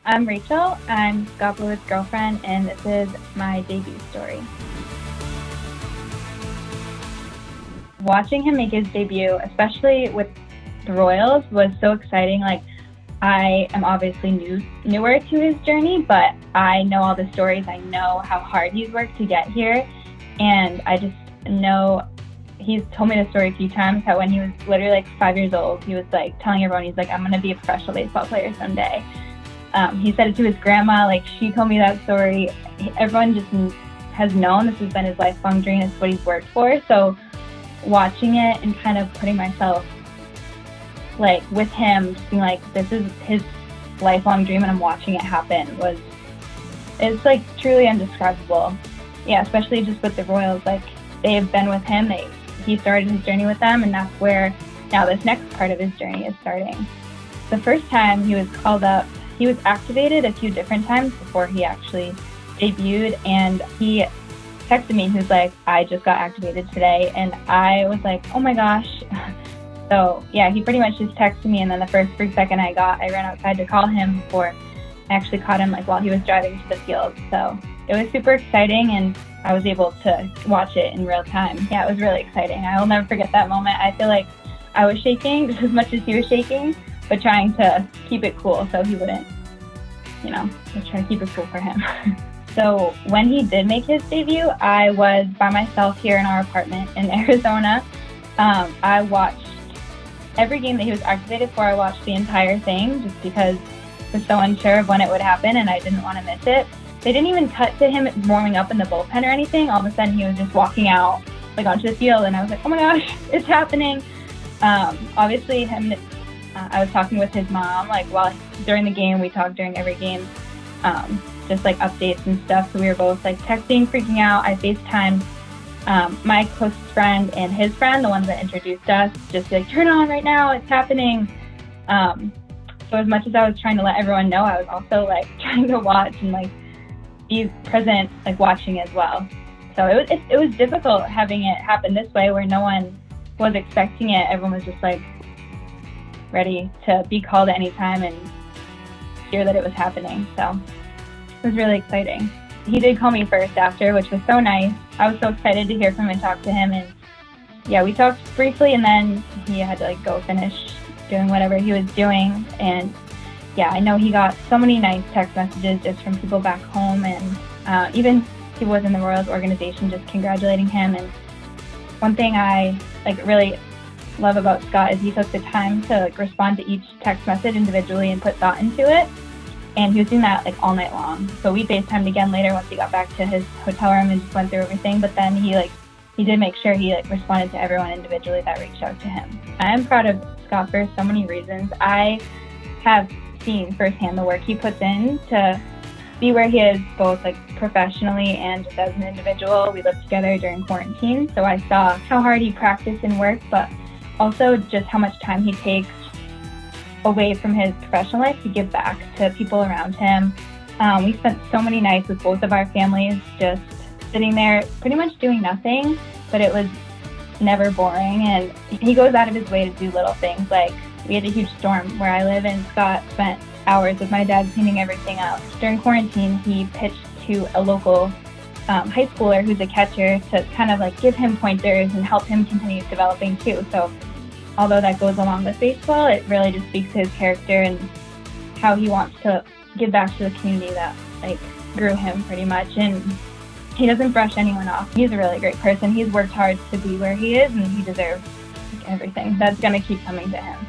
I'm Rachel. I'm Scott Blewett's girlfriend, and this is my debut story. Watching him make his debut, especially with the Royals, was so exciting. I am obviously newer to his journey, but I know all the stories. I know how hard he's worked to get here, and I just know he's told me the story a few times how when he was literally 5 years old, he was telling everyone, he's like, I'm going to be a professional baseball player someday. He said it to his grandma, she told me that story. Everyone just has known this has been his lifelong dream. It's what he's worked for. So watching it and kind of putting myself with him, just being this is his lifelong dream and I'm watching it happen, it's truly indescribable. Yeah, especially just with the Royals, they've been with him. He started his journey with them, and that's where now this next part of his journey is starting. The first time he was called up, he was activated a few different times before he actually debuted, and he texted me. He was like, I just got activated today, and I was like, oh my gosh. So yeah, he pretty much just texted me, and then the first free second I ran outside to call him before I actually caught him while he was driving to the field. So it was super exciting, and I was able to watch it in real time. Yeah, it was really exciting. I will never forget that moment. I feel like I was shaking just as much as he was shaking, but trying to keep it cool so he wouldn't, just try to keep it cool for him. So when he did make his debut, I was by myself here in our apartment in Arizona. I watched every game that he was activated for. I watched the entire thing just because I was so unsure of when it would happen and I didn't want to miss it. They didn't even cut to him warming up in the bullpen or anything. All of a sudden he was just walking out onto the field, and I was like, oh my gosh, it's happening. Obviously I was talking with his mom during the game. We talked during every game, just updates and stuff. So we were both texting, freaking out. I FaceTimed my closest friend and his friend, the ones that introduced us, just turn on right now, it's happening. So as much as I was trying to let everyone know, I was also trying to watch and be present, watching as well. So it was difficult having it happen this way where no one was expecting it. Everyone was just ready to be called at any time and hear that it was happening. So it was really exciting. He did call me first after, which was so nice. I was so excited to hear from him and talk to him. And yeah, we talked briefly, and then he had to go finish doing whatever he was doing. And yeah, I know he got so many nice text messages just from people back home, and even people within the Royals organization just congratulating him. And one thing I really love about Scott is he took the time to respond to each text message individually and put thought into it. And he was doing that all night long. So we FaceTimed again later once he got back to his hotel room and just went through everything. But then he did make sure he responded to everyone individually that reached out to him. I am proud of Scott for so many reasons. I have seen firsthand the work he puts in to be where he is, both professionally and just as an individual. We lived together during quarantine, so I saw how hard he practiced and worked, but also just how much time he takes away from his professional life to give back to people around him. We spent so many nights with both of our families just sitting there pretty much doing nothing, but it was never boring. And he goes out of his way to do little things. We had a huge storm where I live, and Scott spent hours with my dad cleaning everything up. During quarantine, he pitched to a local high schooler who's a catcher to kind of give him pointers and help him continue developing too. So although that goes along with baseball, it really just speaks to his character and how he wants to give back to the community that grew him pretty much. And he doesn't brush anyone off. He's a really great person. He's worked hard to be where he is, and he deserves everything that's going to keep coming to him.